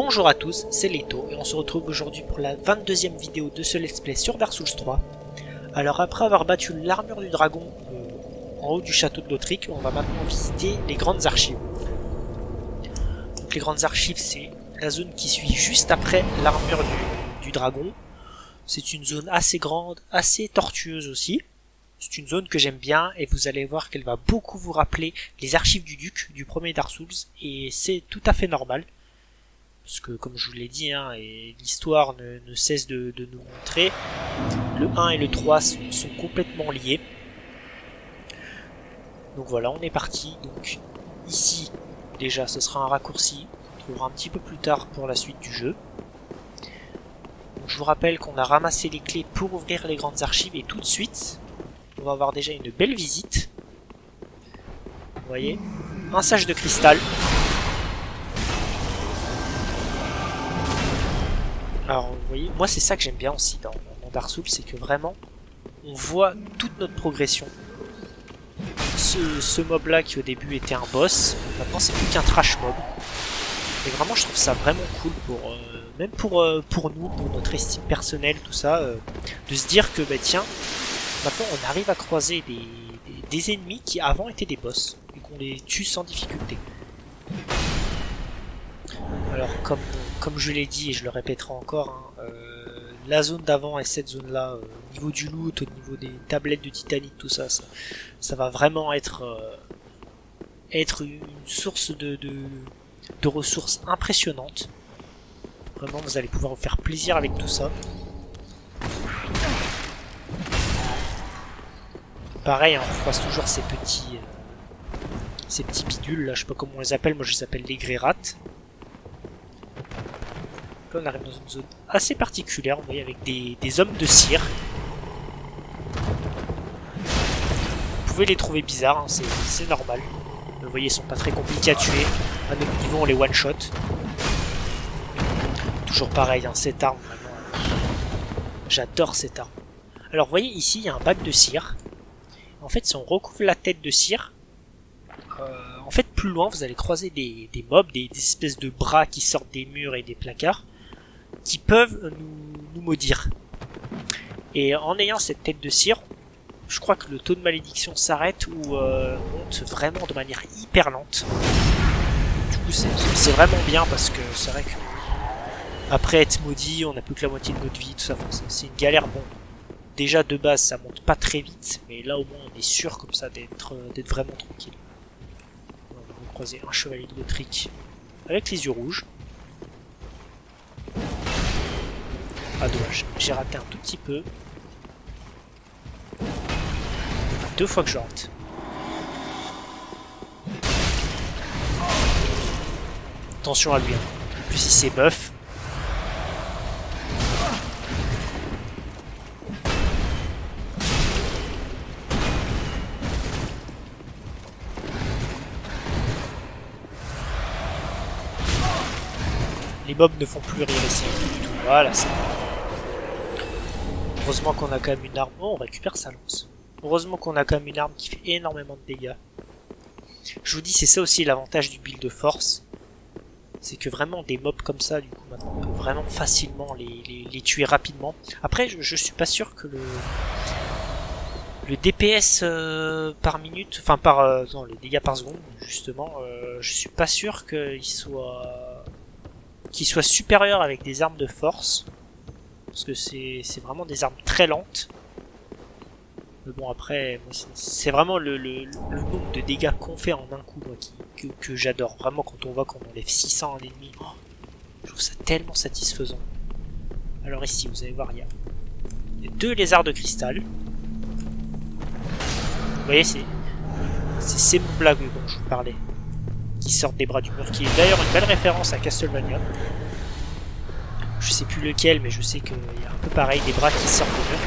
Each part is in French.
Bonjour à tous, c'est Leto et on se retrouve aujourd'hui pour la 22e vidéo de ce let's play sur Dark Souls 3. Alors après avoir battu l'armure du dragon en haut du château de Lothric, on va maintenant visiter les grandes archives. Donc les grandes archives, c'est la zone qui suit juste après l'armure du dragon. C'est une zone assez grande, assez tortueuse aussi. C'est une zone que j'aime bien et vous allez voir qu'elle va beaucoup vous rappeler les archives du duc du premier Dark Souls et c'est tout à fait normal. Parce que comme je vous l'ai dit, et l'histoire ne cesse de nous montrer, le 1 et le 3 sont complètement liés. Donc voilà, on est parti. Donc ici, déjà, ce sera un raccourci. On trouvera un petit peu plus tard pour la suite du jeu. Donc, je vous rappelle qu'on a ramassé les clés pour ouvrir les grandes archives et tout de suite, on va avoir déjà une belle visite. Vous voyez, un sage de cristal. Alors vous voyez, moi c'est ça que j'aime bien aussi dans Dark Souls, c'est que vraiment on voit toute notre progression. Ce mob là qui au début était un boss, maintenant c'est plus qu'un trash mob. Et vraiment je trouve ça vraiment cool même pour nous, pour notre estime personnelle, tout ça, de se dire que bah tiens, maintenant on arrive à croiser des ennemis qui avant étaient des boss et qu'on les tue sans difficulté. Alors comme je l'ai dit et je le répéterai encore, la zone d'avant et cette zone là, au niveau du loot, au niveau des tablettes de titanite, tout ça, ça va vraiment être une source de ressources impressionnantes. Vraiment vous allez pouvoir vous faire plaisir avec tout ça. Pareil, on croise toujours ces petits bidules là, je sais pas comment on les appelle, moi je les appelle les grirates. Là, on arrive dans une zone assez particulière, vous voyez, avec des hommes de cire. Vous pouvez les trouver bizarres, c'est normal. Vous voyez, ils sont pas très compliqués à tuer. À notre niveau, on les one-shot. Toujours pareil, cette arme, vraiment. J'adore cette arme. Alors, vous voyez, ici, il y a un bac de cire. En fait, si on recouvre la tête de cire, en fait, plus loin, vous allez croiser des mobs, des espèces de bras qui sortent des murs et des placards, qui peuvent nous maudire. Et en ayant cette tête de cire, je crois que le taux de malédiction s'arrête ou monte vraiment de manière hyper lente. Du coup c'est vraiment bien parce que c'est vrai que après être maudit, on n'a plus que la moitié de notre vie, tout ça, c'est une galère. Bon, déjà de base ça monte pas très vite, mais là au moins on est sûr comme ça d'être vraiment tranquille. On va croiser un chevalier de Lothric avec les yeux rouges. Ah dommage, j'ai raté un tout petit peu. 2 fois que je rate. Attention à lui, En plus il s'est buff. Les mobs ne font plus rire ici du tout. Voilà, c'est bon. Heureusement qu'on a quand même une arme. Oh, on récupère sa lance. Heureusement qu'on a quand même une arme qui fait énormément de dégâts. Je vous dis, c'est ça aussi l'avantage du build de force. C'est que vraiment des mobs comme ça, du coup, maintenant on peut vraiment facilement les tuer rapidement. Après, je suis pas sûr que le DPS par minute, enfin non, les dégâts par seconde, justement, je suis pas sûr qu'il soit supérieur avec des armes de force. Parce que c'est vraiment des armes très lentes. Mais bon, après, c'est vraiment le nombre de dégâts qu'on fait en un coup, moi, que j'adore. Vraiment, quand on voit qu'on enlève 600 à l'ennemi, je trouve ça tellement satisfaisant. Alors ici, vous allez voir, il y a 2 lézards de cristal. Vous voyez, c'est ces mobs-là dont je vous parlais, qui sortent des bras du mur, qui est d'ailleurs une belle référence à Castlevania. Je sais plus lequel, mais je sais qu'il y a un peu pareil, des bras qui sortent du mur.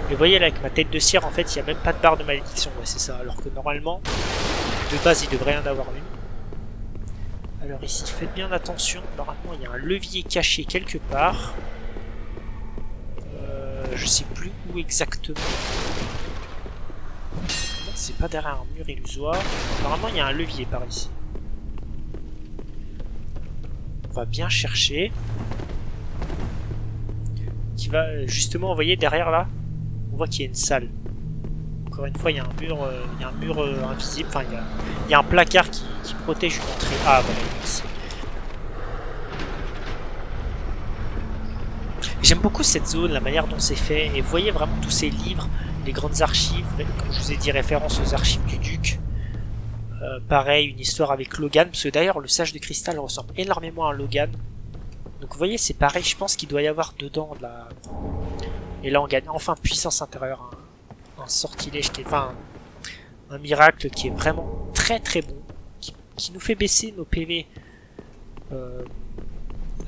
Et vous voyez là, avec ma tête de cire, en fait, il n'y a même pas de barre de malédiction. Ouais, c'est ça. Alors que normalement, de base, il devrait y en avoir une. Alors ici, faites bien attention. Normalement, il y a un levier caché quelque part. Je sais plus où exactement. Non, c'est pas derrière un mur illusoire. Normalement, il y a un levier par ici. va bien chercher. Qui va justement, vous voyez derrière là, on voit qu'il y a une salle. Encore une fois, il y a un mur, invisible. Enfin, il y a un placard qui protège une entrée. Ah voilà, ici. J'aime beaucoup cette zone, la manière dont c'est fait. Et vous voyez vraiment tous ces livres, les grandes archives, comme je vous ai dit, référence aux archives du Duc. Pareil, une histoire avec Logan, parce que d'ailleurs le sage de cristal ressemble énormément à Logan. Donc vous voyez, c'est pareil, je pense qu'il doit y avoir dedans de la... Et là on gagne enfin puissance intérieure, un sortilège qui est... Enfin, un miracle qui est vraiment très très bon, qui nous fait baisser nos PV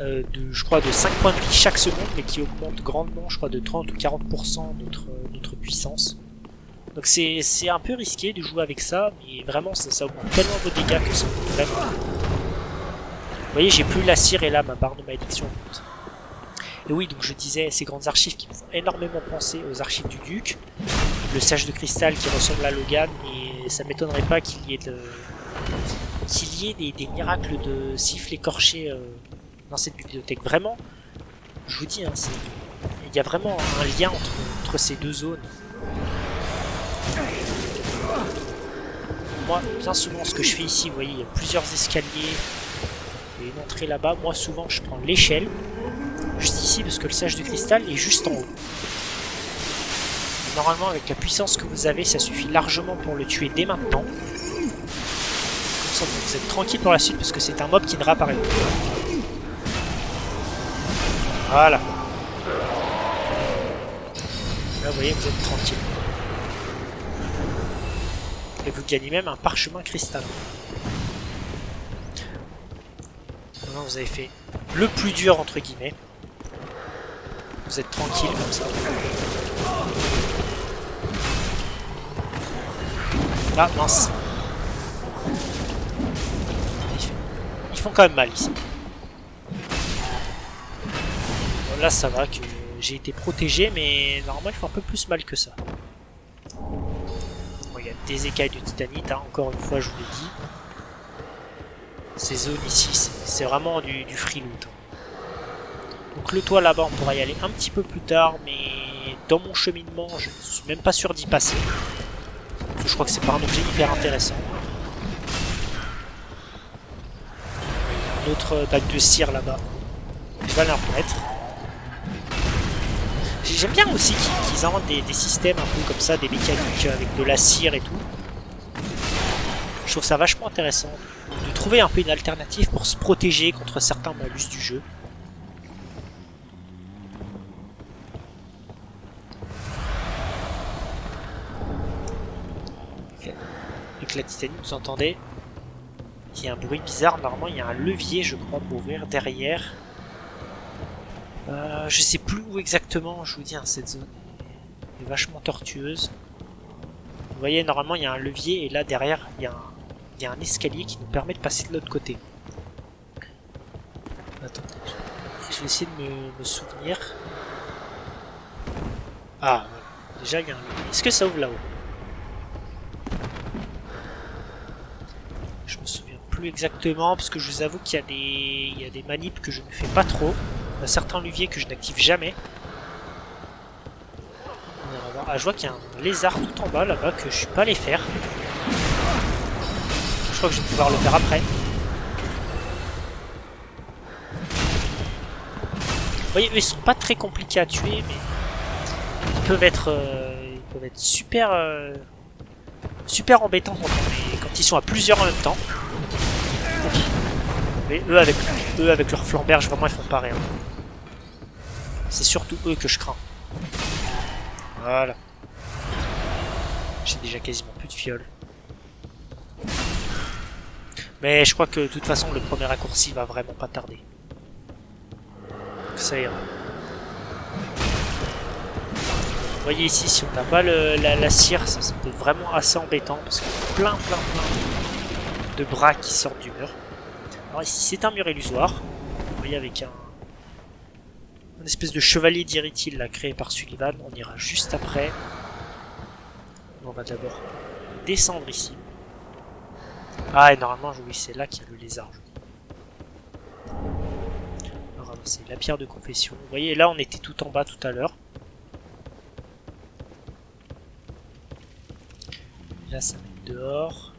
je crois de 5 points de vie chaque seconde, mais qui augmente grandement, je crois de 30 ou 40% notre puissance. Donc c'est un peu risqué de jouer avec ça, mais vraiment ça augmente tellement vos dégâts que ça vaut vraiment. Vous voyez, j'ai plus la cire et là ma barre de malédiction augmente. Et oui, donc je disais, ces grandes archives qui me font énormément penser aux archives du Duc, le sage de cristal qui ressemble à Logan, et ça m'étonnerait pas qu'il y ait des miracles de siffles écorchés dans cette bibliothèque. Vraiment, je vous dis, hein, il y a vraiment un lien entre ces deux zones. Moi, bien souvent, ce que je fais ici, vous voyez, il y a plusieurs escaliers et une entrée là-bas. Moi, souvent, je prends l'échelle, juste ici, parce que le sage de cristal est juste en haut. Et normalement, avec la puissance que vous avez, ça suffit largement pour le tuer dès maintenant. Comme ça, vous êtes tranquille pour la suite, parce que c'est un mob qui ne réapparaît pas. Voilà. Là, vous voyez, vous êtes tranquille. Et vous gagnez même un parchemin cristal. Maintenant, vous avez fait le plus dur, entre guillemets. Vous êtes tranquille comme ça. Ah, mince. Ils font quand même mal ici. Bon, là, ça va que j'ai été protégé, mais normalement, ils font un peu plus mal que ça. Bon, il y a des écailles de titanite, hein, encore une fois, je vous l'ai dit. Ces zones ici, c'est vraiment du free loot. Donc le toit là-bas, on pourra y aller un petit peu plus tard, mais dans mon cheminement, je ne suis même pas sûr d'y passer. Parce que je crois que c'est pas un objet hyper intéressant. Une autre bague de cire là-bas. Je vais la remettre. J'aime bien aussi qu'ils inventent des systèmes un peu comme ça, des mécaniques avec de la cire et tout. Je trouve ça vachement intéressant de trouver un peu une alternative pour se protéger contre certains malus du jeu. Avec la titanie, vous entendez? Il y a un bruit bizarre, normalement il y a un levier je crois pour ouvrir derrière. Je sais plus où exactement, je vous dis, hein, cette zone est vachement tortueuse. Vous voyez, normalement il y a un levier et là derrière il y a un escalier qui nous permet de passer de l'autre côté. Attendez, je vais essayer de me souvenir. Ah, voilà. Déjà il y a un levier. Est-ce que ça ouvre là-haut? Je me souviens plus exactement parce que je vous avoue qu'il y a des manips que je ne fais pas trop. Il y a certains leviers que je n'active jamais. Ah, je vois qu'il y a un lézard tout en bas là-bas que je suis pas allé faire. Je crois que je vais pouvoir le faire après. Vous voyez, eux ils sont pas très compliqués à tuer, mais ils peuvent être super super embêtants quand ils sont à plusieurs en même temps. Mais eux avec leur flamberge, vraiment ils font pas rien. C'est surtout eux que je crains. Voilà. J'ai déjà quasiment plus de fioles. Mais je crois que de toute façon le premier raccourci va vraiment pas tarder. Donc ça ira. Vous voyez ici, si on n'a pas la cire, ça peut être vraiment assez embêtant parce qu'il y a plein de bras qui sortent du mur. Alors ici c'est un mur illusoire. Vous voyez avec une espèce de chevalier d'Irithil là créé par Sullivan. On ira juste après. On va d'abord descendre ici. Ah et normalement oui c'est là qu'il y a le lézard. ramasser la pierre de confession. Vous voyez, là on était tout en bas tout à l'heure. Là ça va être dehors.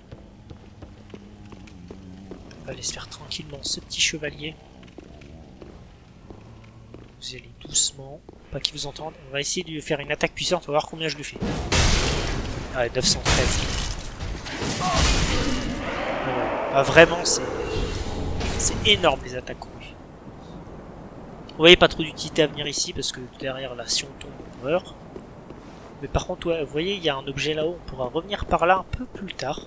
On va aller se faire tranquillement ce petit chevalier. Vous allez doucement, pas qu'il vous entende. On va essayer de lui faire une attaque puissante, on va voir combien je lui fais. Ah, 913. Ah, vraiment, c'est énorme les attaques qu'on lui. Vous voyez, pas trop d'utilité à venir ici parce que derrière là, si on tombe, on meurt. Mais par contre, ouais, vous voyez, il y a un objet là-haut, on pourra revenir par là un peu plus tard.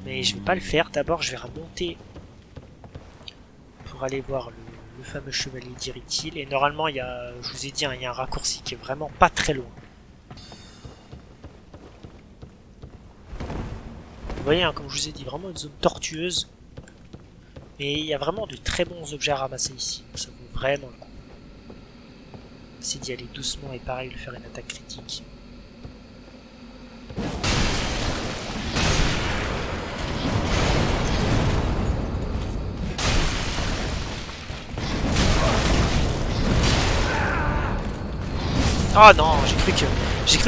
Mais je vais pas le faire. D'abord, je vais remonter pour aller voir le fameux chevalier d'Iritil. Et normalement, il y a, je vous ai dit, hein, il y a un raccourci qui est vraiment pas très loin. Vous voyez, hein, comme je vous ai dit, vraiment une zone tortueuse. Mais il y a vraiment de très bons objets à ramasser ici. Donc ça vaut vraiment le coup. C'est d'y aller doucement et pareil, de faire une attaque critique. Oh non, j'ai cru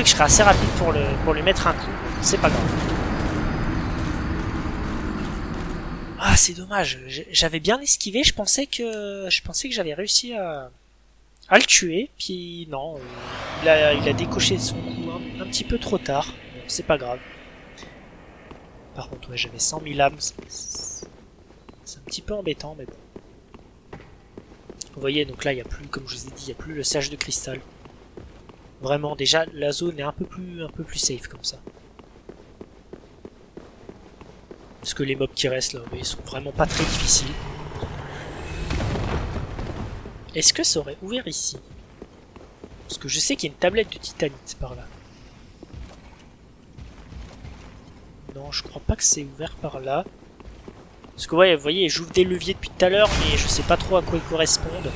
que je serais assez rapide pour lui mettre un coup. C'est pas grave. Ah, c'est dommage. J'avais bien esquivé. Je pensais que j'avais réussi à le tuer. Puis non, il a décoché son coup un petit peu trop tard. Bon, c'est pas grave. Par contre, ouais, j'avais 100 000 âmes. C'est un petit peu embêtant, mais bon. Vous voyez, donc là, il y a plus, comme je vous ai dit, il y a plus le sage de cristal. Vraiment, déjà, la zone est un peu plus safe comme ça. Parce que les mobs qui restent là, ils sont vraiment pas très difficiles. Est-ce que ça aurait ouvert ici? Parce que je sais qu'il y a une tablette de titanite par là. Non, je crois pas que c'est ouvert par là. Parce que ouais, vous voyez, j'ouvre des leviers depuis tout à l'heure, mais je sais pas trop à quoi ils correspondent.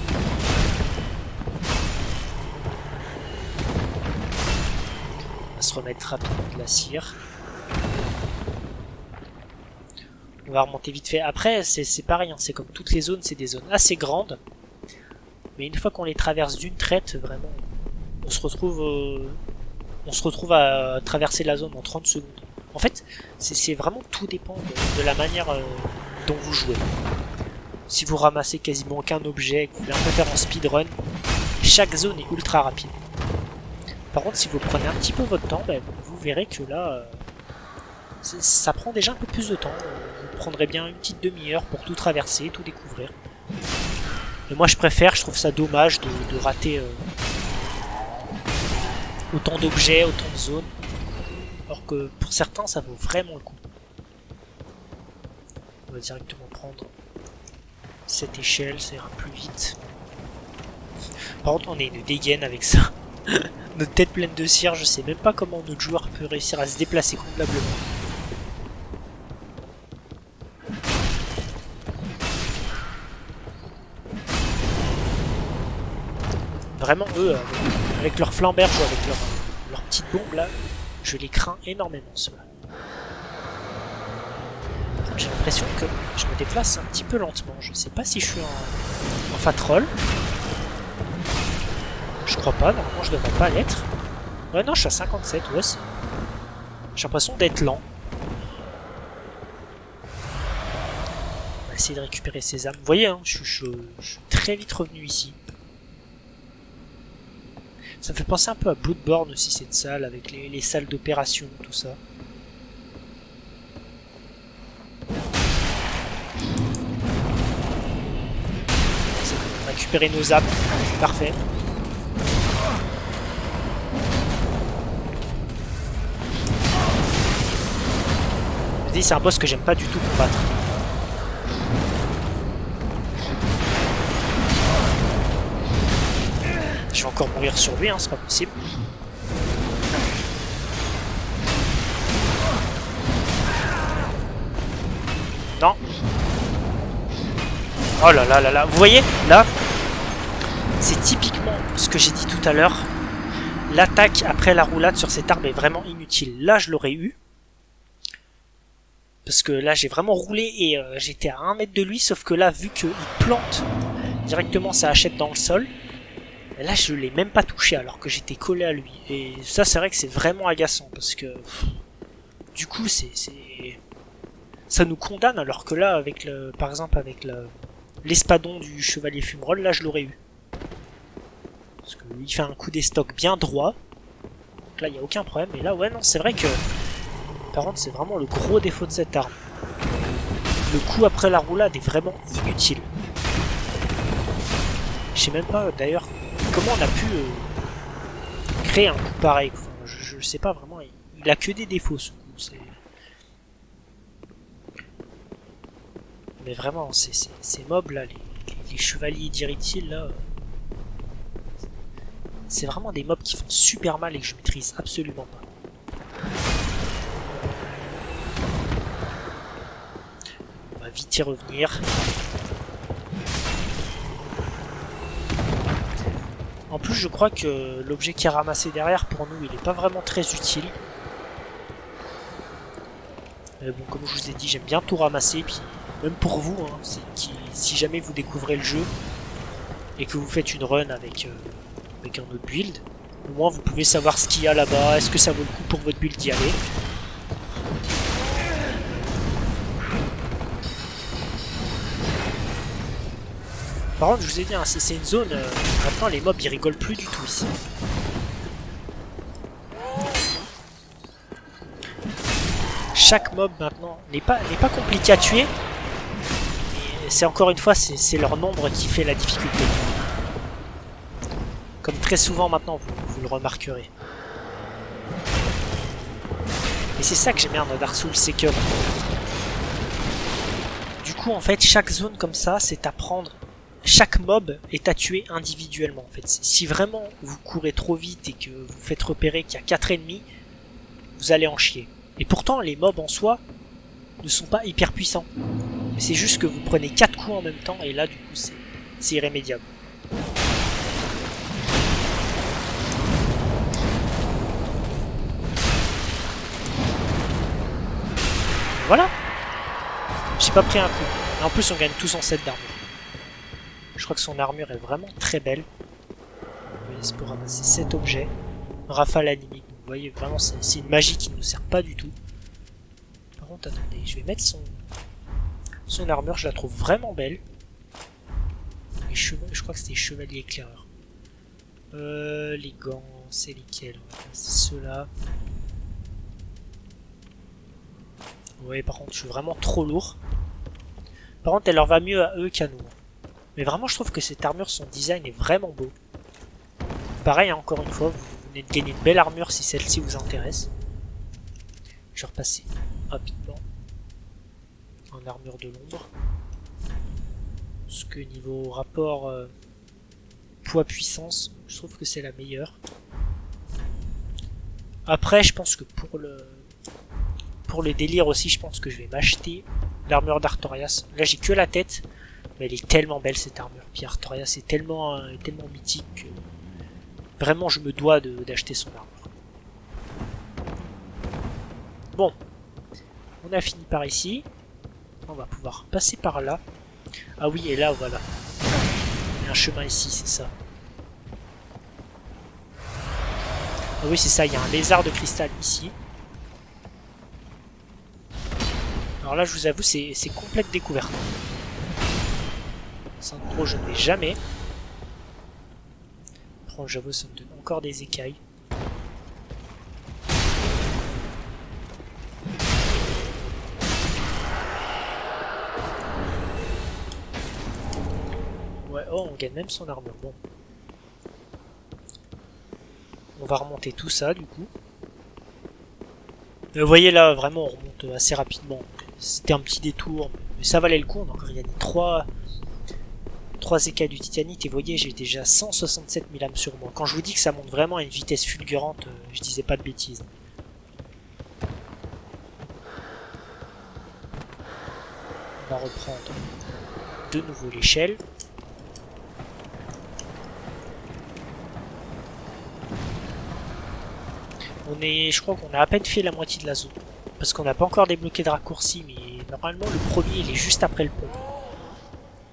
On va se remettre rapidement de la cire. On va remonter vite fait. Après, c'est pareil, hein, c'est comme toutes les zones, c'est des zones assez grandes. Mais une fois qu'on les traverse d'une traite, vraiment, on se retrouve à traverser la zone en 30 secondes. En fait, c'est vraiment tout dépend de la manière dont vous jouez. Si vous ramassez quasiment aucun objet, que vous voulez un peu faire en speedrun, chaque zone est ultra rapide. Par contre, si vous prenez un petit peu votre temps, ben, vous verrez que là, ça prend déjà un peu plus de temps. Vous prendrez bien une petite demi-heure pour tout traverser, tout découvrir. Et moi je trouve ça dommage de rater autant d'objets, autant de zones. Alors que pour certains ça vaut vraiment le coup. On va directement prendre cette échelle, ça ira plus vite. Par contre on est une dégaine avec ça. Notre tête pleine de cire, je sais même pas comment notre joueur peut réussir à se déplacer convenablement. Vraiment eux, avec leur flamberge ou avec leur petite bombe là, je les crains énormément ceux-là. J'ai l'impression que je me déplace un petit peu lentement. Je sais pas si je suis en fatroll. Je crois pas, normalement je devrais pas l'être. Ouais non, je suis à 57, ouais. J'ai l'impression d'être lent. On va essayer de récupérer ces âmes. Vous voyez, hein, je suis très vite revenu ici. Ça me fait penser un peu à Bloodborne aussi cette salle, avec les salles d'opération, tout ça. C'est bon, récupérer nos âmes, parfait. Je dis, c'est un boss que j'aime pas du tout combattre. Je vais encore mourir sur lui, hein, c'est pas possible. Non. Oh là là là là. Vous voyez, là, c'est typiquement ce que j'ai dit tout à l'heure. L'attaque après la roulade sur cette arme est vraiment inutile. Là, je l'aurais eu. Parce que là, j'ai vraiment roulé et j'étais à 1 mètre de lui, sauf que là, vu qu'il plante directement sa hachette dans le sol, là, je l'ai même pas touché alors que j'étais collé à lui. Et ça, c'est vrai que c'est vraiment agaçant, parce que du coup, ça nous condamne, alors que là, avec par exemple, avec l'espadon du chevalier fumerol, là, je l'aurais eu. Parce que lui, il fait un coup d'estoc bien droit. Donc là, il n'y a aucun problème. Et là, ouais, non, c'est vrai que... Par contre, c'est vraiment le gros défaut de cette arme. Le coup après la roulade est vraiment inutile. Je sais même pas, d'ailleurs, comment on a pu créer un coup pareil. Enfin, je sais pas vraiment. Il a que des défauts, ce coup. Mais vraiment, ces mobs là, les chevaliers d'Irithil là, c'est vraiment des mobs qui font super mal et que je maîtrise absolument pas. On va vite y revenir. En plus, je crois que l'objet qui est ramassé derrière, pour nous, il n'est pas vraiment très utile. Mais bon, comme je vous ai dit, j'aime bien tout ramasser, puis même pour vous, hein, si jamais vous découvrez le jeu et que vous faites une run avec un autre build, au moins vous pouvez savoir ce qu'il y a là-bas, est-ce que ça vaut le coup pour votre build d'y aller. Par contre, je vous ai dit, hein, c'est une zone, maintenant les mobs ils rigolent plus du tout ici. Chaque mob maintenant n'est pas compliqué à tuer. C'est encore une fois, c'est leur nombre qui fait la difficulté. Comme très souvent maintenant, vous le remarquerez. Et c'est ça que j'aime bien dans Dark Souls, c'est que... Du coup, en fait, chaque zone comme ça, c'est à prendre... Chaque mob est à tuer individuellement, en fait. Si vraiment vous courez trop vite et que vous faites repérer qu'il y a 4 ennemis, vous allez en chier. Et pourtant, les mobs en soi ne sont pas hyper puissants. Mais c'est juste que vous prenez 4 coups en même temps, et là, du coup, c'est irrémédiable. Voilà. J'ai pas pris un coup. Et en plus, on gagne tous en 7 d'armure. Je crois que son armure est vraiment très belle. C'est pour ramasser 7 objets. Rafale animique. Vous voyez, vraiment, c'est une magie qui ne nous sert pas du tout. Par contre, attendez, je vais mettre son armure. Je la trouve vraiment belle. Je crois que c'est les chevaliers éclaireurs. Les gants, c'est lesquels? C'est ceux-là. Ouais, par contre, je suis vraiment trop lourd. Par contre, elle leur va mieux à eux qu'à nous. Mais vraiment, je trouve que cette armure, son design est vraiment beau. Pareil, hein, encore une fois, vous venez de gagner une belle armure si celle-ci vous intéresse. Je vais repasser rapidement en armure de l'ombre. Parce que niveau rapport poids-puissance, je trouve que c'est la meilleure. Après, je pense que pour le délire aussi, je pense que je vais m'acheter l'armure d'Artorias. Là, j'ai que la tête. Mais elle est tellement belle cette armure. Puis Artorias est tellement mythique que vraiment je me dois d'acheter son armure. Bon, on a fini par ici. On va pouvoir passer par là. Ah oui, et là voilà. Il y a un chemin ici, c'est ça. Ah oui, c'est ça, il y a un lézard de cristal ici. Alors là, je vous avoue, c'est complète découverte. Sandro, je ne l'ai jamais. Prends, j'avoue, ça me donne encore des écailles. Ouais, oh, on gagne même son armure. Bon. On va remonter tout ça, du coup. Vous voyez là, vraiment, on remonte assez rapidement. C'était un petit détour, mais ça valait le coup. On a encore gagné 3 écailles du titanite, et vous voyez, j'ai déjà 167 000 âmes sur moi. Quand je vous dis que ça monte vraiment à une vitesse fulgurante, je disais pas de bêtises. On va reprendre de nouveau l'échelle. Je crois qu'on a à peine fait la moitié de la zone. Parce qu'on n'a pas encore débloqué de raccourci, mais Normalement, le premier, il est juste après le pont.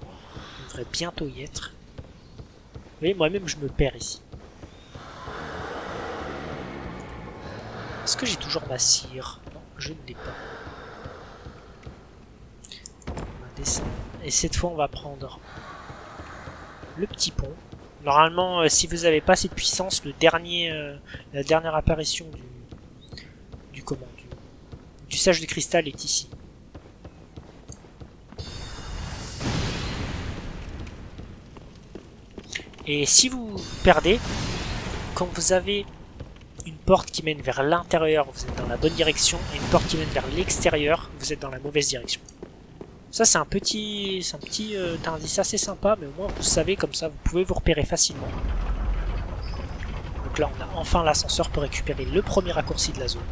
On devrait bientôt y être. Vous voyez, moi-même, je me perds ici. Est-ce que j'ai toujours ma cire? Non, je ne l'ai pas. On va descendre. Et cette fois, on va prendre le petit pont. Normalement, si vous n'avez pas cette puissance, la dernière apparition du sage de cristal est ici. Et si vous perdez, quand vous avez une porte qui mène vers l'intérieur, vous êtes dans la bonne direction, et une porte qui mène vers l'extérieur, vous êtes dans la mauvaise direction. Ça, c'est un petit indice assez sympa, mais au moins vous savez, comme ça, vous pouvez vous repérer facilement. Donc là, on a enfin l'ascenseur pour récupérer le premier raccourci de la zone.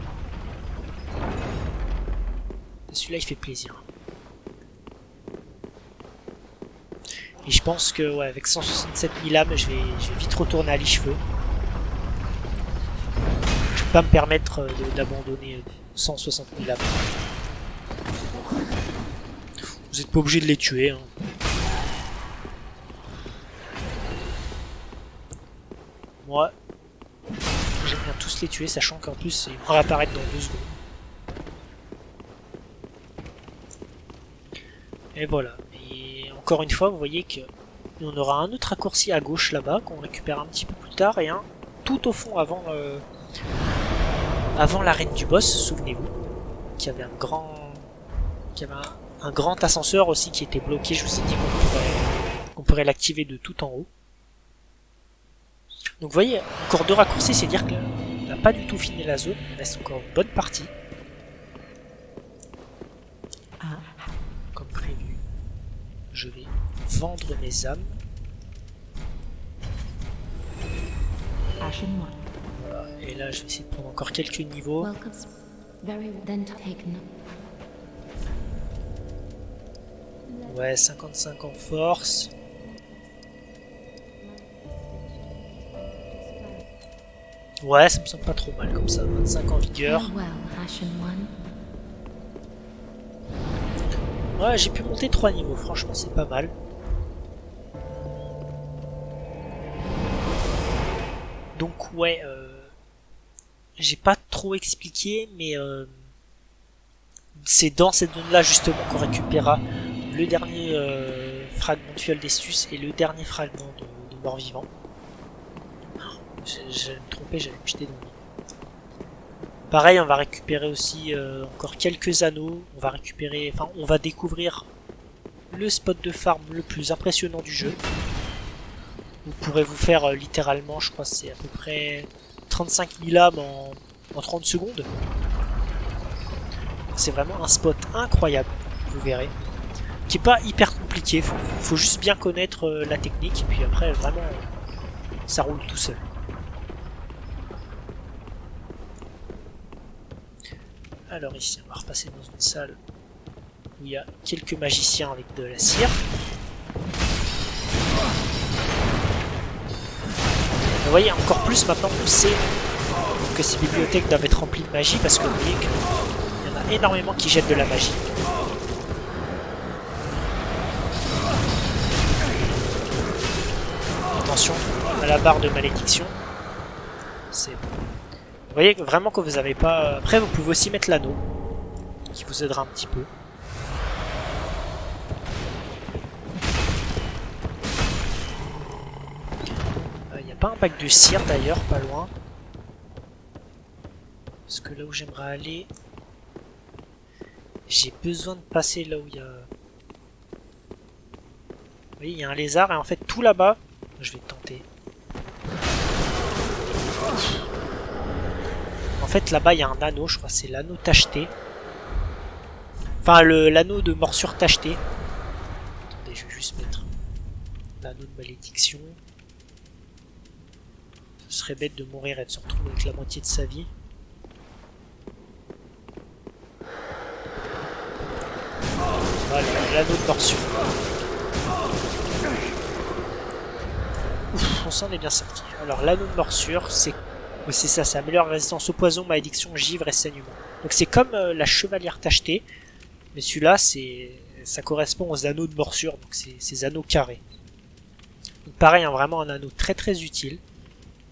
Celui-là, il fait plaisir. Et je pense que, ouais, avec 167 000 âmes, je vais vite retourner à l'Icheveux. Je peux pas me permettre d'abandonner 160 000 âmes. Vous n'êtes pas obligé de les tuer, hein. Moi, j'aime bien tous les tuer, sachant qu'en plus, ils vont réapparaître dans 2 secondes. Et voilà. Et encore une fois, vous voyez que on aura un autre raccourci à gauche là-bas, qu'on récupère un petit peu plus tard, et un tout au fond avant l'arène du boss, souvenez-vous, qu'il y avait un grand ascenseur aussi qui était bloqué. Je vous ai dit qu'on pourrait l'activer de tout en haut. Donc vous voyez, encore 2 raccourcis, c'est dire qu'on n'a pas du tout fini la zone, il reste encore une bonne partie. Comme prévu, je vais vendre mes âmes. Voilà, et là je vais essayer de prendre encore quelques niveaux. Ouais, 55 en force. Ouais, ça me semble pas trop mal comme ça, 25 en vigueur. Ouais, j'ai pu monter 3 niveaux, franchement c'est pas mal. Donc ouais, j'ai pas trop expliqué, mais c'est dans cette zone-là justement qu'on récupérera le dernier fragment de Fiole d'Estus et le dernier fragment de mort-vivant. J'allais me tromper, j'allais me jeter dans le lit. Pareil, on va récupérer aussi encore quelques anneaux. On va découvrir le spot de farm le plus impressionnant du jeu. Vous pourrez vous faire littéralement, je crois que c'est à peu près 35 000 âmes en 30 secondes. C'est vraiment un spot incroyable, vous verrez. Qui est pas hyper compliqué, faut juste bien connaître la technique, et puis après, vraiment, ça roule tout seul. Alors ici, on va repasser dans une salle où il y a quelques magiciens avec de la cire. Vous voyez, encore plus maintenant on sait que ces bibliothèques doivent être remplies de magie, parce que vous voyez qu'il y en a énormément qui jettent de la magie. Attention à la barre de malédiction. C'est bon. Vous voyez vraiment que vous n'avez pas... Après vous pouvez aussi mettre l'anneau, qui vous aidera un petit peu. Il n'y a pas un pack de cire d'ailleurs, pas loin. Parce que là où j'aimerais aller... J'ai besoin de passer là où il y a... Vous voyez, il y a un lézard et en fait tout là-bas, je vais tenter. En fait là-bas il y a un anneau, je crois que c'est l'anneau tacheté. Enfin l'anneau de morsure tacheté. Attendez, je vais juste mettre l'anneau de malédiction. Ce serait bête de mourir et de se retrouver avec la moitié de sa vie. Voilà, l'anneau de morsure. Ouf, on s'en est bien sorti. Alors l'anneau de morsure, c'est ça, ça améliore la résistance au poison, malédiction, givre et saignement. Donc c'est comme la chevalière tachetée, Mais celui-là, ça correspond aux anneaux de morsure, donc c'est ces anneaux carrés. Donc pareil, hein, vraiment un anneau très très utile,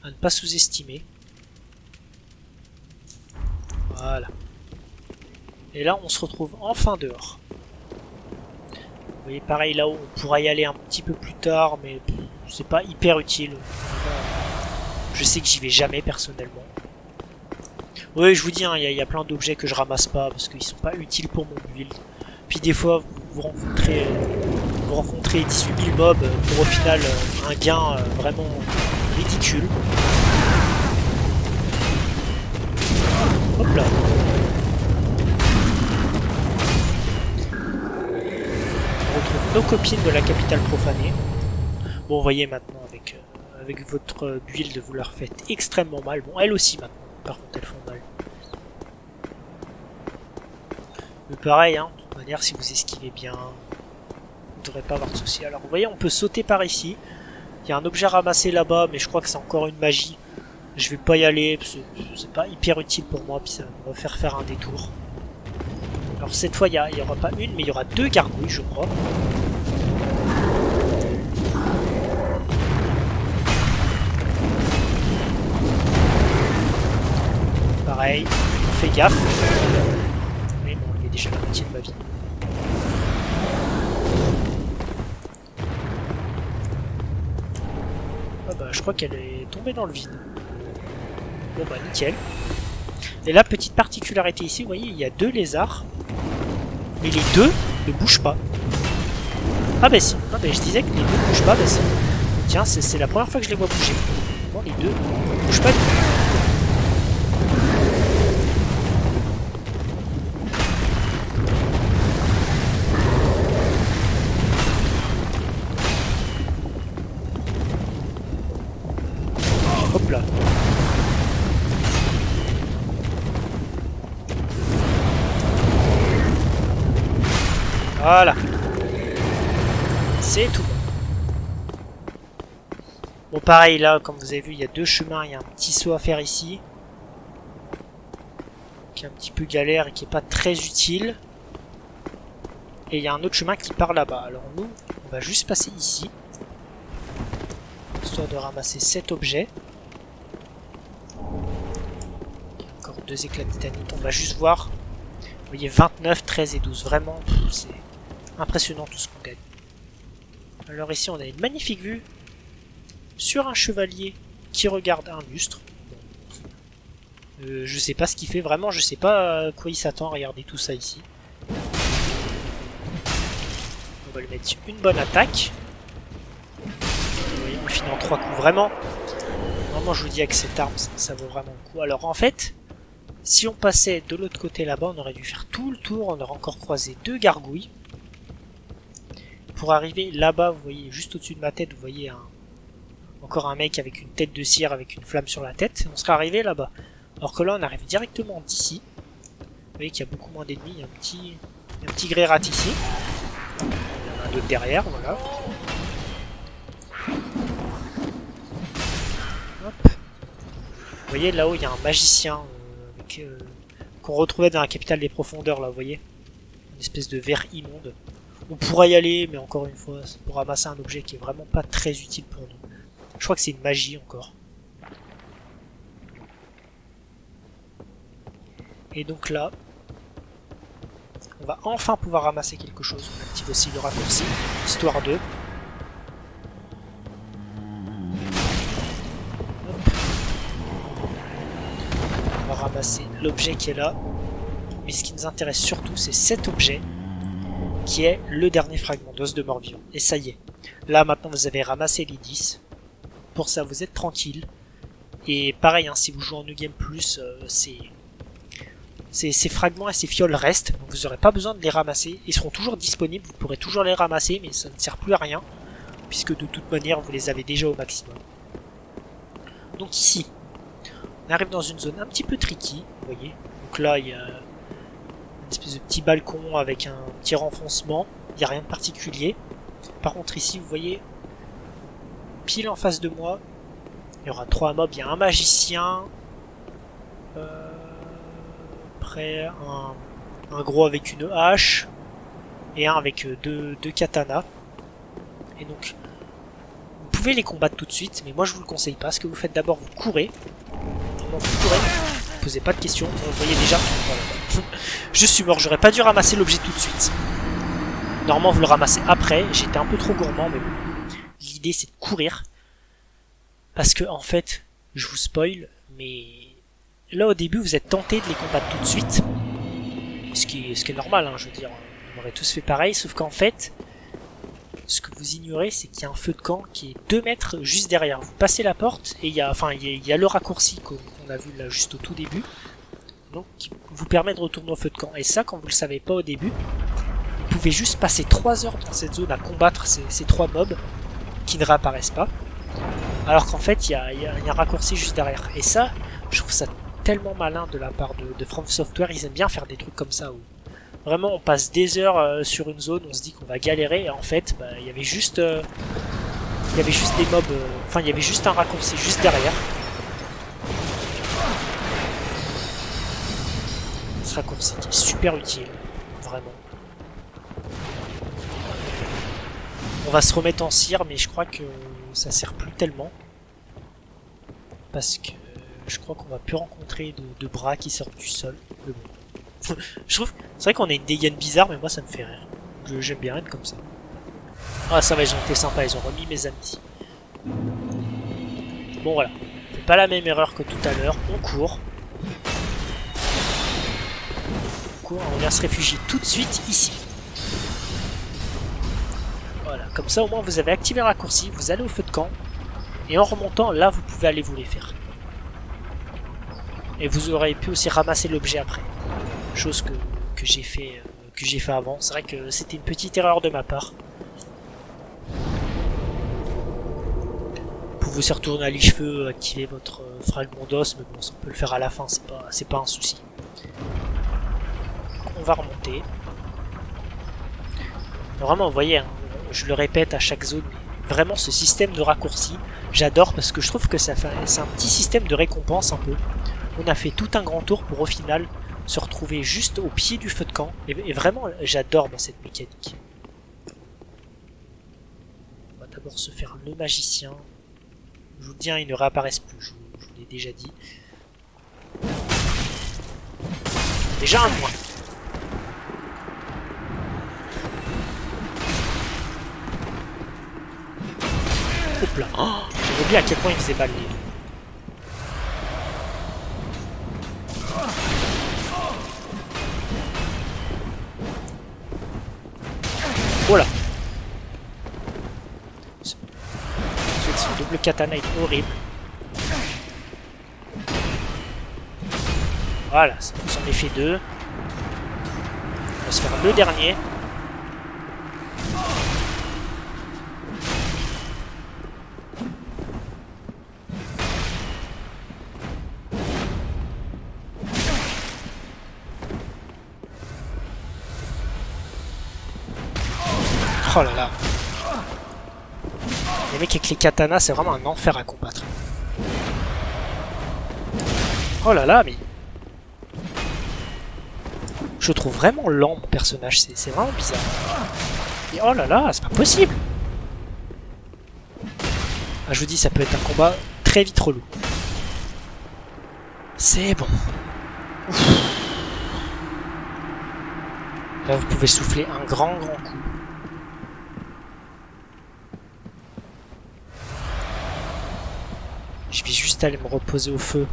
à ne pas sous-estimer. Voilà. Et là, on se retrouve enfin dehors. Vous voyez, pareil, là-haut, on pourra y aller un petit peu plus tard, mais c'est pas hyper utile. Je sais que j'y vais jamais, personnellement. Oui, je vous dis, hein, y a plein d'objets que je ramasse pas, parce qu'ils sont pas utiles pour mon build. Puis des fois, vous rencontrez 18 000 mobs pour au final un gain vraiment ridicule. Hop là. On retrouve nos copines de la capitale profanée. Bon, vous voyez maintenant avec votre build, vous leur faites extrêmement mal. Bon, elles aussi maintenant, par contre, elles font mal. Mais pareil, hein, de toute manière, si vous esquivez bien, vous ne devrez pas avoir de soucis. Alors, vous voyez, on peut sauter par ici. Il y a un objet ramassé là-bas, mais je crois que c'est encore une magie. Je vais pas y aller, parce que c'est pas hyper utile pour moi, puis ça va me faire un détour. Alors cette fois, il y aura pas une, mais il y aura 2 gargouilles, je crois. Pareil, on fait gaffe. Mais bon, il y a déjà la moitié de ma vie. Ah bah, je crois qu'elle est tombée dans le vide. Bon bah, nickel. Et la petite particularité ici, vous voyez, il y a 2 lézards. Mais les 2 ne bougent pas. Ah bah si, non, bah, je disais que les 2 ne bougent pas, bah si. Tiens, c'est la première fois que je les vois bouger. Bon, les 2 ne bougent pas du tout. Hop là. Voilà. C'est tout. Bon, pareil, là, comme vous avez vu, il y a 2 chemins. Il y a un petit saut à faire ici. Qui est un petit peu galère et qui est pas très utile. Et il y a un autre chemin qui part là-bas. Alors nous, on va juste passer ici. Histoire de ramasser cet objet. Il y a encore 2 éclats de titanite. On va juste voir. Vous voyez, 29, 13 et 12. Vraiment, c'est impressionnant tout ce qu'on gagne. Alors ici, on a une magnifique vue sur un chevalier qui regarde un lustre. Je sais pas ce qu'il fait, vraiment, je sais pas à quoi il s'attend. Regardez tout ça ici. On va lui mettre une bonne attaque. Vous voyez, on finit en 3 coups. Vraiment, je vous dis, avec cette arme, ça vaut vraiment le coup. Alors en fait, si on passait de l'autre côté là-bas, on aurait dû faire tout le tour. On aurait encore croisé 2 gargouilles. Pour arriver là-bas, vous voyez, juste au-dessus de ma tête, vous voyez encore un mec avec une tête de cire, avec une flamme sur la tête. On serait arrivé là-bas. Alors que là, on arrive directement d'ici. Vous voyez qu'il y a beaucoup moins d'ennemis. Il y a un petit Grérat ici. Il y en a un autre derrière, voilà. Hop. Vous voyez, là-haut, il y a un magicien qu'on retrouvait dans la capitale des profondeurs, là, vous voyez. Une espèce de ver immonde. On pourra y aller, mais encore une fois, c'est pour ramasser un objet qui est vraiment pas très utile pour nous. Je crois que c'est une magie encore. Et donc là, on va enfin pouvoir ramasser quelque chose. On active aussi le raccourci, histoire de... Hop. On va ramasser l'objet qui est là. Mais ce qui nous intéresse surtout, c'est cet objet qui est le dernier fragment d'os de mort-vivant. Et ça y est. Là, maintenant, vous avez ramassé les 10. Pour ça, vous êtes tranquille. Et pareil, hein, si vous jouez en New Game Plus, ces fragments et ces fioles restent. Donc vous n'aurez pas besoin de les ramasser. Ils seront toujours disponibles, vous pourrez toujours les ramasser, mais ça ne sert plus à rien. Puisque de toute manière, vous les avez déjà au maximum. Donc ici, on arrive dans une zone un petit peu tricky, vous voyez. Donc là, il y a une espèce de petit balcon avec un petit renfoncement. Il n'y a rien de particulier. Par contre ici, vous voyez, pile en face de moi, il y aura 3 mobs. Il y a un magicien, après Un gros avec une hache. Et un avec deux katanas. Et donc, vous pouvez les combattre tout de suite, mais moi je vous le conseille pas. Ce que vous faites d'abord, vous courez. Vraiment, vous courez. Vous posez pas de questions. Vous voyez déjà. Voilà. Je suis mort. J'aurais pas dû ramasser l'objet tout de suite. Normalement, vous le ramassez après. J'étais un peu trop gourmand, mais bon. L'idée, c'est de courir. Parce que, en fait, je vous spoil, mais là, au début, vous êtes tenté de les combattre tout de suite. Ce qui est normal, hein, je veux dire. On aurait tous fait pareil, sauf qu'en fait, ce que vous ignorez, c'est qu'il y a un feu de camp qui est 2 mètres juste derrière. Vous passez la porte, et il y a le raccourci qu'on a vu là juste au tout début. Donc, qui vous permet de retourner au feu de camp. Et ça, quand vous le savez pas au début, vous pouvez juste passer 3 heures dans cette zone à combattre ces 3 mobs qui ne réapparaissent pas. Alors qu'en fait, il y a un raccourci juste derrière. Et ça, je trouve ça tellement malin de la part de From Software. Ils aiment bien faire des trucs comme ça où vraiment on passe des heures sur une zone, on se dit qu'on va galérer, et en fait, bah, il y avait juste des mobs, enfin il y avait juste un raccourci juste derrière. Ce raccourci qui est super utile, vraiment. On va se remettre en cire, mais je crois que ça sert plus tellement. Parce que je crois qu'on va plus rencontrer de bras qui sortent du sol. Mais bon. Je trouve, c'est vrai qu'on a une dégaine bizarre, mais moi ça me fait rire. J'aime bien être comme ça. Ah ça va, ils ont été sympas, ils ont remis mes amis. Bon voilà, on fait pas la même erreur que tout à l'heure, on court. On vient se réfugier tout de suite ici. Voilà, comme ça au moins vous avez activé un raccourci, vous allez au feu de camp, et en remontant, là vous pouvez aller vous les faire. Et vous aurez pu aussi ramasser l'objet après. Chose que j'ai fait avant. C'est vrai que c'était une petite erreur de ma part. Vous pouvez aussi retourner à l'Icheveux, activer votre fragment d'os, mais bon, ça on peut le faire à la fin, c'est pas un souci. On va remonter. Vraiment, vous voyez, hein, je le répète à chaque zone, mais vraiment ce système de raccourci, j'adore parce que je trouve que c'est un petit système de récompense un peu. On a fait tout un grand tour pour au final se retrouver juste au pied du feu de camp. Et vraiment, j'adore cette mécanique. On va d'abord se faire le magicien. Je vous le dis, hein, ils ne réapparaissent plus, je vous l'ai déjà dit. Déjà un moins. Hop là. Oh, j'ai oublié à quel point il faisait mal les... Voilà. Ce double katana est horrible. Voilà, ça en est fait 2. On va se faire le dernier. Oh là là. Les mecs avec les katanas, c'est vraiment un enfer à combattre. Oh là là, mais... Je trouve vraiment lent mon personnage, c'est vraiment bizarre. Et oh là là, c'est pas possible. Ah, je vous dis, ça peut être un combat très vite relou. C'est bon. Ouf. Là, vous pouvez souffler un grand coup. Je vais juste aller me reposer au feu.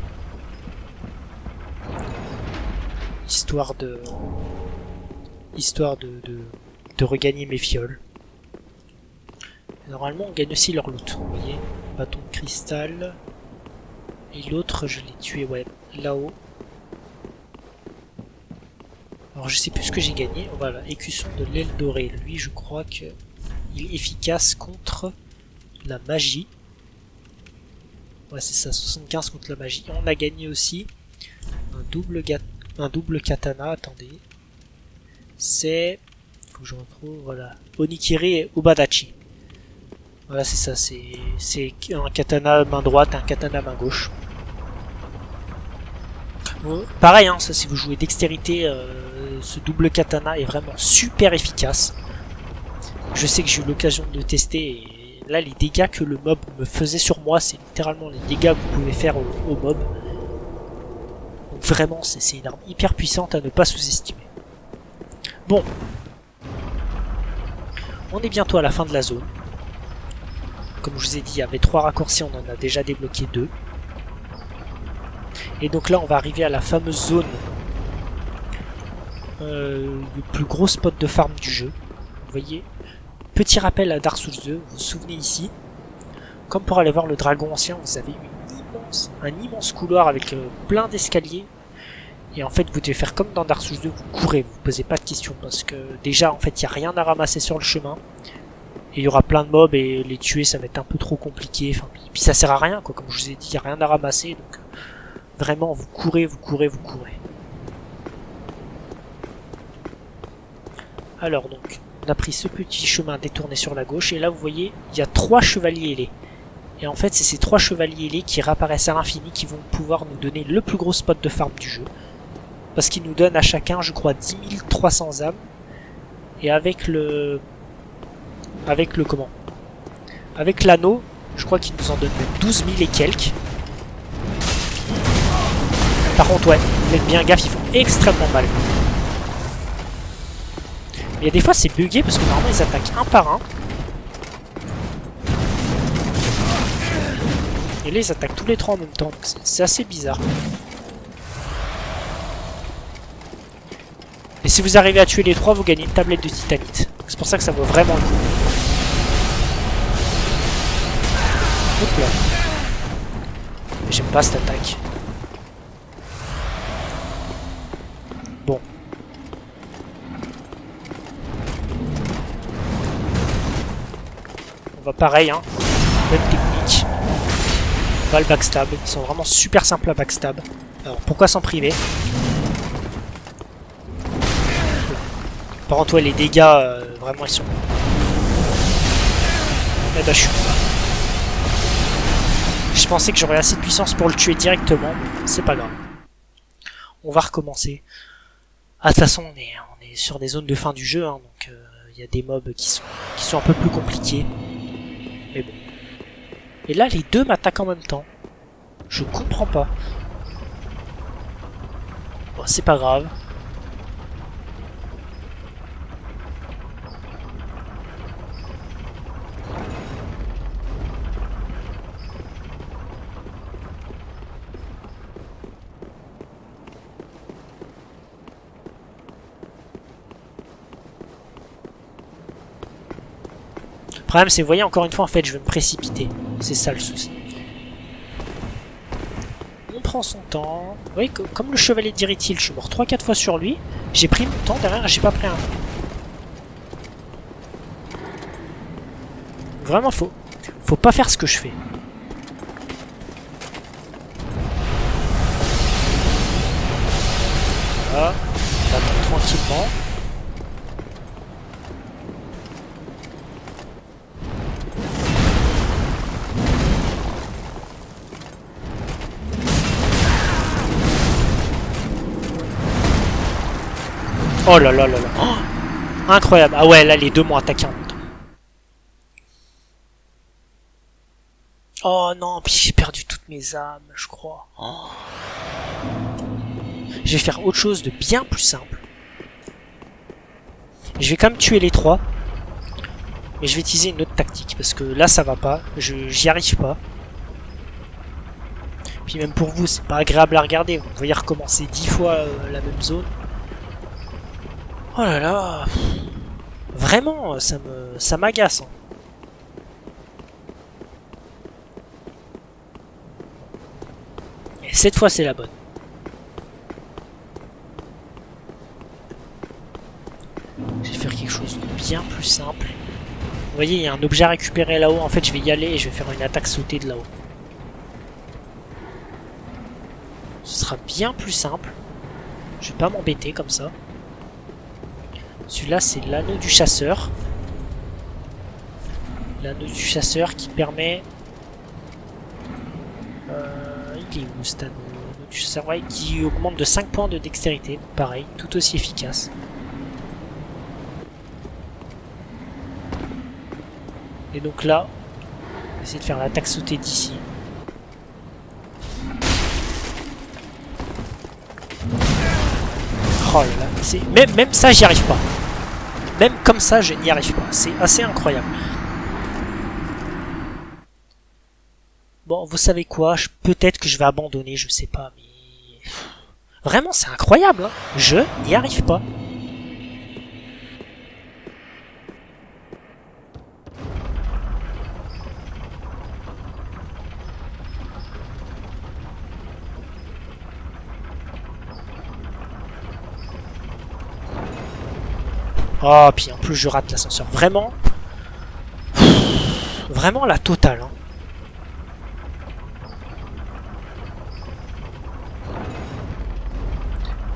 Histoire de regagner mes fioles. Normalement on gagne aussi leur loot, vous voyez, bâton de cristal. Et l'autre je l'ai tué, ouais, là-haut. Alors je sais plus ce que j'ai gagné. Voilà, écusson de l'aile dorée. Lui je crois que il est efficace contre la magie. Ouais c'est ça, 75 contre la magie. On a gagné aussi un double katana, attendez. C'est... Faut que je retrouve, voilà. Onikiri et Ubadachi. Voilà, c'est ça, c'est un katana main droite, un katana main gauche. Pareil, hein, ça, si vous jouez dextérité, ce double katana est vraiment super efficace. Je sais que j'ai eu l'occasion de le tester et là les dégâts que le mob me faisait sur moi, c'est littéralement les dégâts que vous pouvez faire au mob. Donc vraiment c'est une arme hyper puissante à ne pas sous-estimer. Bon. On est bientôt à la fin de la zone. Comme je vous ai dit, il y avait 3 raccourcis, on en a déjà débloqué 2. Et donc là on va arriver à la fameuse zone, le plus gros spot de farm du jeu. Vous voyez, petit rappel à Dark Souls 2, vous vous souvenez ici, comme pour aller voir le dragon ancien, vous avez un immense couloir avec plein d'escaliers. Et en fait vous devez faire comme dans Dark Souls 2, vous courez, vous posez pas de questions, parce que déjà en fait il n'y a rien à ramasser sur le chemin. Et il y aura plein de mobs et les tuer ça va être un peu trop compliqué, enfin, puis ça sert à rien quoi, comme je vous ai dit, il n'y a rien à ramasser, donc vraiment vous courez, vous courez, vous courez. Alors donc, on a pris ce petit chemin détourné sur la gauche, et là vous voyez, il y a 3 chevaliers ailés. Et en fait c'est ces 3 chevaliers ailés qui réapparaissent à l'infini qui vont pouvoir nous donner le plus gros spot de farm du jeu. Parce qu'ils nous donnent à chacun, je crois, 10 300 âmes. Et avec le comment? Avec l'anneau, je crois qu'il nous en donne même 12 000 et quelques. Par contre, ouais, faites bien gaffe, ils font extrêmement mal. Mais il y a des fois c'est bugué parce que normalement ils attaquent un par un. Et là ils attaquent tous les 3 en même temps, c'est assez bizarre. Et si vous arrivez à tuer les 3, vous gagnez une tablette de titanite. C'est pour ça que ça vaut vraiment le coup. Hop là. J'aime pas cette attaque. Bon. On va pareil, hein. Même technique. On va le backstab. Ils sont vraiment super simples à backstab. Alors pourquoi s'en priver? Par contre, ouais, les dégâts, vraiment, ils sont... Eh ben, je pensais que j'aurais assez de puissance pour le tuer directement, mais c'est pas grave. On va recommencer. Ah, de toute façon, on est sur des zones de fin du jeu, hein, donc il y a des mobs qui sont un peu plus compliqués. Mais bon. Et là, les deux m'attaquent en même temps. Je comprends pas. Bon, c'est pas grave. Le problème c'est, vous voyez, encore une fois, en fait, je vais me précipiter. C'est ça le souci. On prend son temps. Vous voyez, comme le chevalier d'Irithil, je suis mort 3-4 fois sur lui. J'ai pris mon temps, derrière, j'ai pas pris un... Vraiment, faut pas faire ce que je fais. Voilà. On attend tranquillement. Oh là là là là. Oh, incroyable. Ah ouais, là, les deux m'ont attaqué en même temps. Oh non, puis j'ai perdu toutes mes âmes, je crois. Oh. Je vais faire autre chose de bien plus simple. Je vais quand même tuer les 3. Mais je vais utiliser une autre tactique, parce que là, ça va pas. J'y arrive pas. Puis même pour vous, c'est pas agréable à regarder. Vous voyez recommencer 10 fois la même zone. Oh là là. Vraiment, ça m'agace. Hein. Et cette fois, c'est la bonne. Je vais faire quelque chose de bien plus simple. Vous voyez, il y a un objet à récupérer là-haut. En fait, je vais y aller et je vais faire une attaque sautée de là-haut. Ce sera bien plus simple. Je vais pas m'embêter comme ça. Celui-là, c'est l'anneau du chasseur. L'anneau du chasseur qui permet... il est où cet anneau ouais, qui augmente de 5 points de dextérité. Pareil, tout aussi efficace. Et donc là, on va essayer de faire l'attaque sautée d'ici. Oh là là, même ça, j'y arrive pas. Même comme ça, je n'y arrive pas. C'est assez incroyable. Bon, vous savez quoi, peut-être que je vais abandonner, je sais pas, mais... Vraiment, c'est incroyable, hein. Je n'y arrive pas. Oh, puis en plus je rate l'ascenseur. Vraiment, vraiment la totale, hein.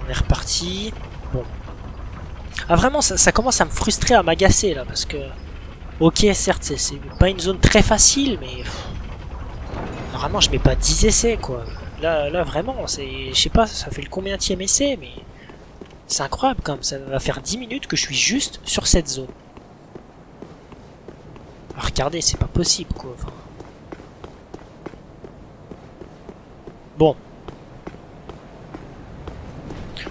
On est reparti. Bon. Ah vraiment, ça commence à me frustrer, à m'agacer là, parce que... Ok, certes, c'est pas une zone très facile, mais... Normalement, je mets pas 10 essais, quoi. Là vraiment, c'est... Je sais pas, ça fait le combienième essai, mais... C'est incroyable quand même, ça va faire 10 minutes que je suis juste sur cette zone. Ah, regardez, c'est pas possible, quoi. Enfin... Bon.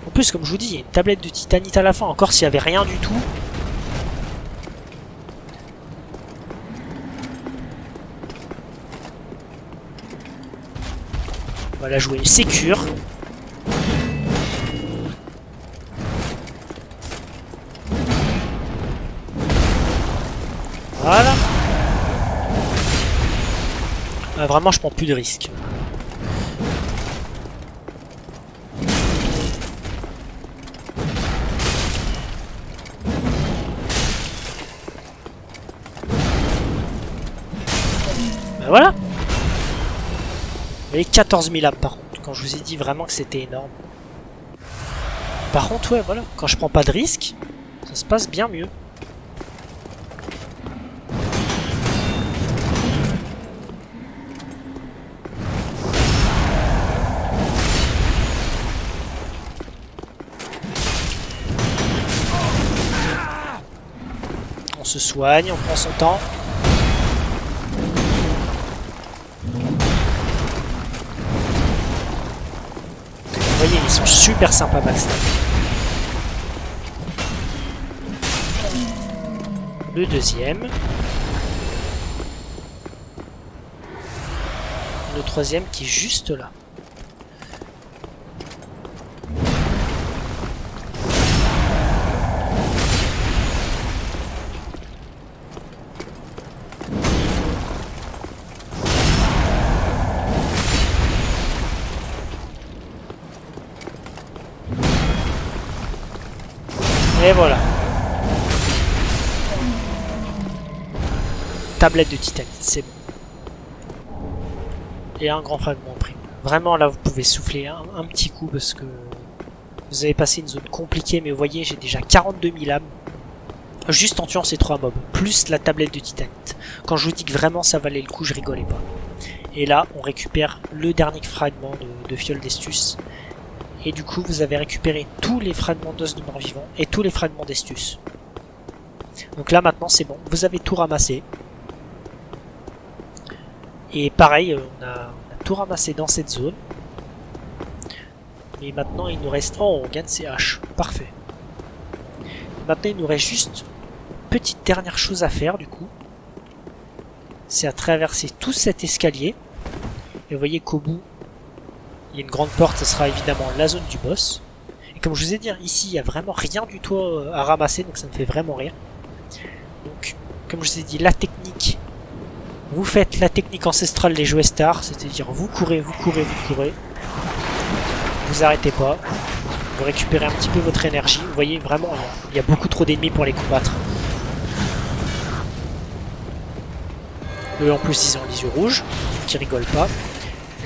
En plus, comme je vous dis, il y a une tablette de titanite à la fin, encore s'il y avait rien du tout. On va la jouer sécure. Voilà. Vraiment, je prends plus de risques. Ben voilà. Vous voyez, 14 000 âmes par contre. Quand je vous ai dit vraiment que c'était énorme. Par contre, ouais, voilà. Quand je prends pas de risques, ça se passe bien mieux. On se soigne, on prend son temps. Vous voyez, ils sont super sympas backstab. Le deuxième. Le troisième qui est juste là. Et voilà. Tablette de titanite, c'est bon. Et un grand fragment en prime. Vraiment là vous pouvez souffler un petit coup parce que vous avez passé une zone compliquée, mais vous voyez j'ai déjà 42 000 âmes. Juste en tuant ces 3 mobs, plus la tablette de titanite. Quand je vous dis que vraiment ça valait le coup, je rigolais pas. Et là on récupère le dernier fragment de fiole d'Estus. Et du coup vous avez récupéré tous les fragments d'os de mort-vivant et tous les fragments d'Estus. Donc là maintenant c'est bon, vous avez tout ramassé. Et pareil, on a tout ramassé dans cette zone. Mais maintenant il nous reste... Oh, on gagne ses haches, parfait. Maintenant il nous reste juste une petite dernière chose à faire du coup. C'est à traverser tout cet escalier. Et vous voyez qu'au bout, il y a une grande porte, ce sera évidemment la zone du boss. Et comme je vous ai dit, ici il n'y a vraiment rien du tout à ramasser, donc ça me fait vraiment rire. Donc, comme je vous ai dit, la technique, vous faites la technique ancestrale des jouets stars, c'est-à-dire vous courez, vous courez, vous courez. Vous arrêtez pas, vous récupérez un petit peu votre énergie. Vous voyez, vraiment, il y a beaucoup trop d'ennemis pour les combattre. Eux en plus ils ont les yeux rouges, qui rigolent pas.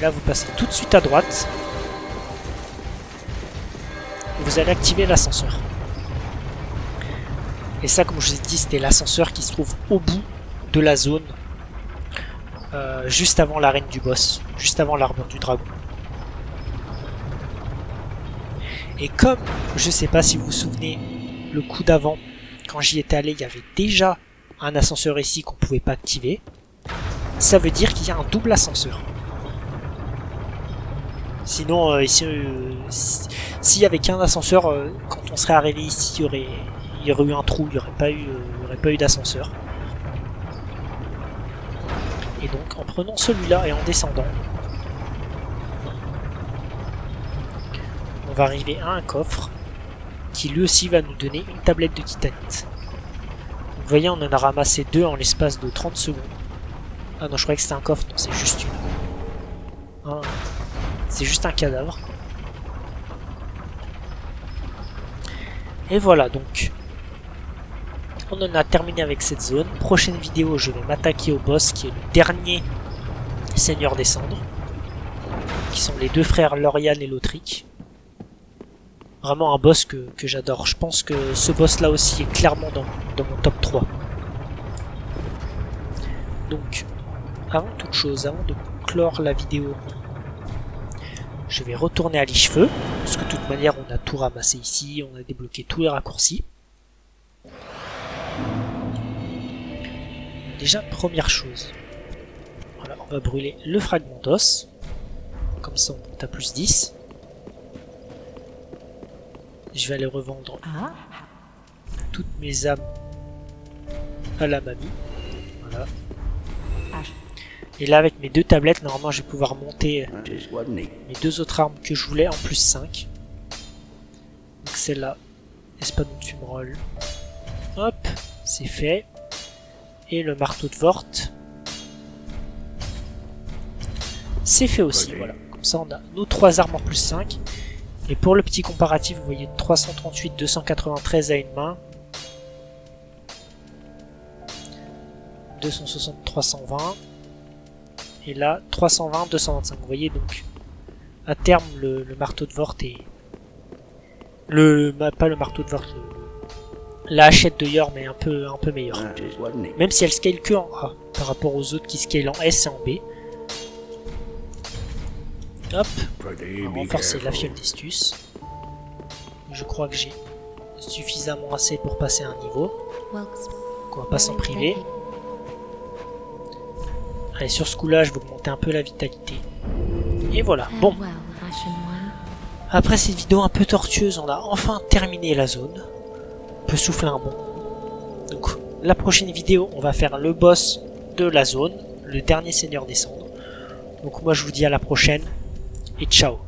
Là vous passez tout de suite à droite. Et vous allez activer l'ascenseur. Et ça, comme je vous ai dit, c'était l'ascenseur qui se trouve au bout de la zone. Juste avant l'arène du boss. Juste avant l'armure du dragon. Et comme, je sais pas si vous vous souvenez, le coup d'avant, quand j'y étais allé, il y avait déjà un ascenseur ici qu'on pouvait pas activer. Ça veut dire qu'il y a un double ascenseur. Sinon, ici, s'il y avait qu'un ascenseur, quand on serait arrivé ici, il y aurait eu un trou, il n'y aurait pas eu d'ascenseur. Et donc, en prenant celui-là et en descendant, on va arriver à un coffre qui lui aussi va nous donner une tablette de titanite. Vous voyez, on en a ramassé 2 en l'espace de 30 secondes. Ah non, je croyais que c'était un coffre, non, c'est juste une. Ah, c'est juste un cadavre. Et voilà, donc on en a terminé avec cette zone. Prochaine vidéo, je vais m'attaquer au boss qui est le dernier seigneur des cendres, qui sont les 2 frères Lauriane et Lothric. Vraiment un boss que j'adore. Je pense que ce boss là aussi est clairement dans mon top 3. Donc, avant toute chose, avant de clore la vidéo, je vais retourner à Liche-Feu, parce que de toute manière on a tout ramassé ici, on a débloqué tous les raccourcis. Déjà, première chose, voilà, on va brûler le fragment d'os, comme ça on monte à plus 10. Je vais aller revendre toutes mes âmes à la mamie, voilà. Et là avec mes 2 tablettes, normalement je vais pouvoir monter mes 2 autres armes que je voulais en plus 5. Donc celle-là, Espadon de Fumerol. Hop, c'est fait. Et le marteau de Vort. C'est fait aussi, voilà. Comme ça on a nos 3 armes en plus 5. Et pour le petit comparatif, vous voyez 338, 293 à une main. 260, 320. Et là, 320, 225. Vous voyez donc, à terme, le marteau de Vort est... pas le marteau de Vort, la hachette de Yorm est un peu meilleure. Même si elle scale que en A, par rapport aux autres qui scale en S et en B. Hop, on va renforcer la fiole d'Istus. Je crois que j'ai suffisamment assez pour passer à un niveau. Donc on va pas s'en priver. Allez, sur ce coup-là, je vais augmenter un peu la vitalité. Et voilà, bon. Après cette vidéo un peu tortueuse, on a enfin terminé la zone. On peut souffler un bon. Donc, la prochaine vidéo, on va faire le boss de la zone, le dernier seigneur des cendres. Donc moi, je vous dis à la prochaine, et ciao.